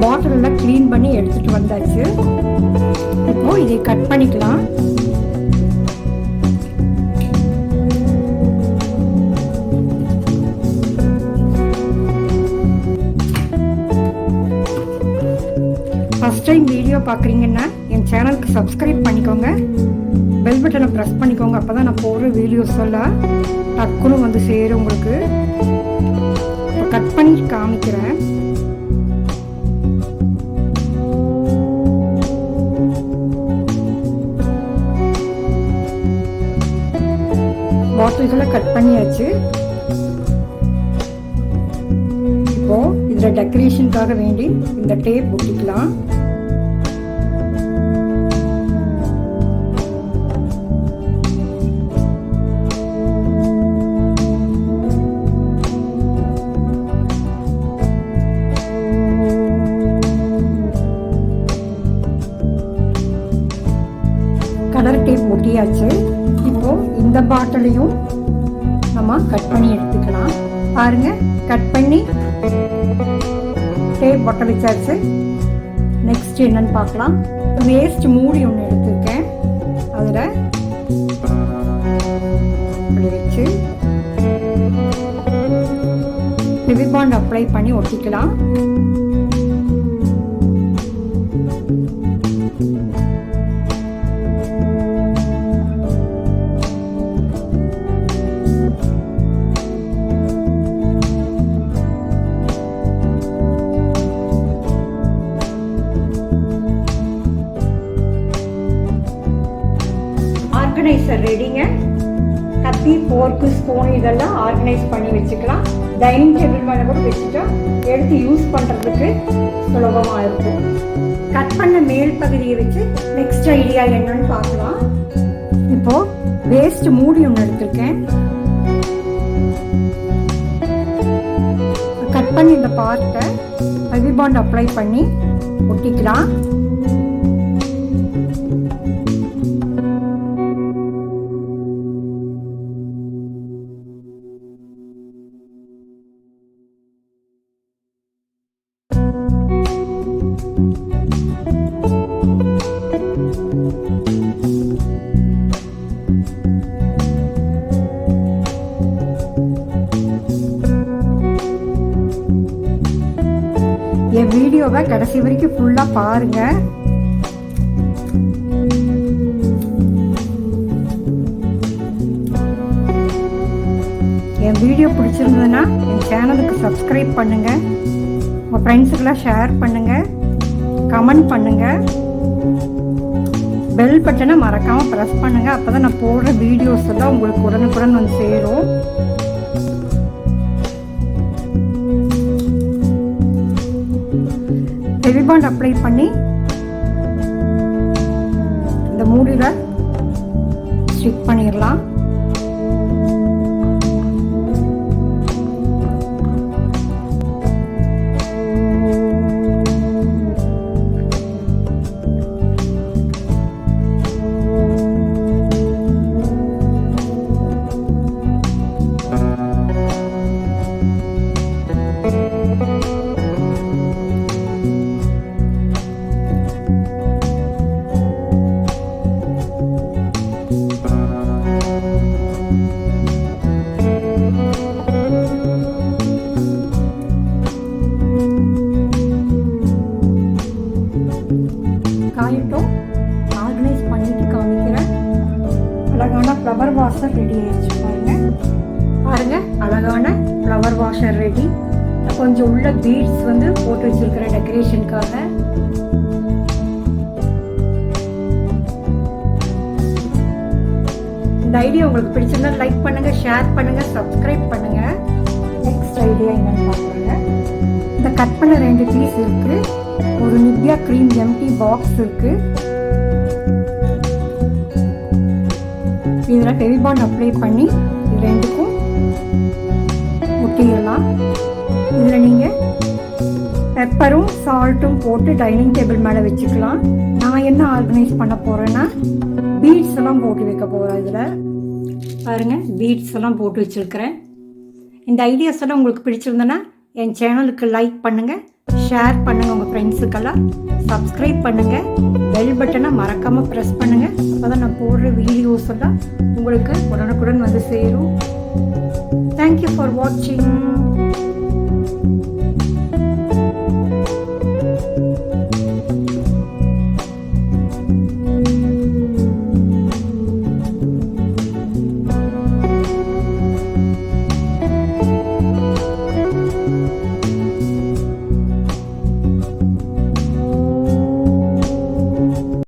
பாட்டில் எல்லாம் க்ளீன் பண்ணி எடுத்துட்டு வந்தாச்சு. இப்போ இதை கட் பண்ணிக்கலாம். ஃபர்ஸ்ட் டைம் வீடியோ பார்க்குறீங்கன்னா என் சேனலுக்கு சப்ஸ்கிரைப் பண்ணிக்கோங்க, பெல் பட்டனை ப்ரெஸ் பண்ணிக்கோங்க. அப்போ தான் நான் போடுற வீடியோஸ் எல்லாம் டக்குன்னு வந்து சேரும் உங்களுக்கு. கட் பண்ணி காமிக்கிறேன். பாட்டில்களை கட் பண்ணியாச்சு. இப்போ இதில் டெக்கரேஷனுக்காக வேண்டி இந்த டேப் ஒட்டிக்கலாம். கலர் டேப் ஒட்டியாச்சு. இப்போ இந்த பாட்டிலையும் நம்ம கட் பண்ணி எடுத்துக்கலாம். பாருங்க, கட் பண்ணி டேப் ஒட்ட வச்சாச்சு. நெக்ஸ்ட் என்னன்னு பார்க்கலாம். வேஸ்ட் மூடி ஒன்று எடுத்துருக்கேன். அதில் அப்படி வச்சு ஃபெவிபாண்ட் அப்ளை பண்ணி ஒட்டிக்கலாம். ஆர்கனைசர் ரெடிங்க. கத்தி, ஃபோர்க்கு, ஸ்பூன் இதெல்லாம் ஆர்கனைஸ் பண்ணி வச்சுக்கலாம். டைனிங் டேபிள் மேலே கூட வச்சுட்டா எடுத்து யூஸ் பண்ணுறதுக்கு சுலபமாக இருக்கும். கட் பண்ண மேல் பகுதியை வச்சு நெக்ஸ்ட் ஐடியா என்னன்னு பார்க்கலாம். இப்போது வேஸ்ட் மூடி ஒன்று எடுத்திருக்கேன். கட் பண்ணி இந்த பார்ட்டை ஃபெவிபாண்ட் அப்ளை பண்ணி ஒட்டிக்கலாம். என் வீடியோவை கடைசி வரைக்கும் ஃபுல்லாக பாருங்க. என் வீடியோ பிடிச்சிருந்ததுன்னா என் சேனலுக்கு சப்ஸ்கிரைப் பண்ணுங்க, உங்கள் ஃப்ரெண்ட்ஸுக்கெல்லாம் ஷேர் பண்ணுங்க, கமெண்ட் பண்ணுங்க, பெல் பட்டனை மறக்காமல் ப்ரெஸ் பண்ணுங்க. அப்போ தான் நான் போடுற வீடியோஸ் எல்லாம் உங்களுக்கு உடனுக்குடன் வந்து சேரும். ஃபெவிபாண்ட் அப்ளை பண்ணி இந்த மூடியில் ஸ்டிக் பண்ணிடலாம். ஆர்கனைஸ் பண்ணிட்டு காமிக்கிறேன். அழகான ஃப்ளவர் வாஷர் ரெடி ஆயிடுச்சு. பாருங்க அழகான ஃப்ளவர் வாஷர் ரெடி. கொஞ்சம் உள்ள பீட்ஸ் வந்து போட்டு வச்சிருக்கிறேன் டெக்கரேஷனுக்காக. இந்த ஐடியா உங்களுக்கு பிடிச்சிருந்தா லைக் பண்ணுங்க, ஷேர் பண்ணுங்க, சப்ஸ்கிரைப் பண்ணுங்க. நெக்ஸ்ட் ஐடியா என்னன்னு பார்க்குறேங்க. இந்த கட் பண்ண 2 பீஸ் இருக்கு. ஒரு நிவ்யா க்ரீம் எம்டி பாக்ஸ் இருக்கு. இதில் ஃபெவிபாண்ட் அப்ளை பண்ணி இது ரெண்டுக்கும் ஒட்டிடலாம். இதில் நீங்கள் பெப்பரும் சால்ட்டும் போட்டு டைனிங் டேபிள் மேலே வச்சுக்கலாம். நான் என்ன ஆர்கனைஸ் பண்ண போகிறேன்னா பீட்ஸ் எல்லாம் போட்டு வைக்க போகிறேன். இதில் பாருங்கள், பீட்ஸ் எல்லாம் போட்டு வச்சுருக்கிறேன். இந்த ஐடியாஸ் எல்லாம் உங்களுக்கு பிடிச்சிருந்தேன்னா என் சேனலுக்கு லைக் பண்ணுங்கள், ஷேர் பண்ணுங்கள், உங்கள் ஃப்ரெண்ட்ஸுக்கெல்லாம் சப்ஸ்கிரைப் பண்ணுங்கள், பெல் பட்டனை மறக்காமல் ப்ரெஸ் பண்ணுங்கள். அப்போ தான் நான் போடுற வீடியோஸ் எல்லாம் உங்களுக்கு உடனுக்குடன் வந்து சேரும். தேங்க்யூ ஃபார் வாட்சிங்.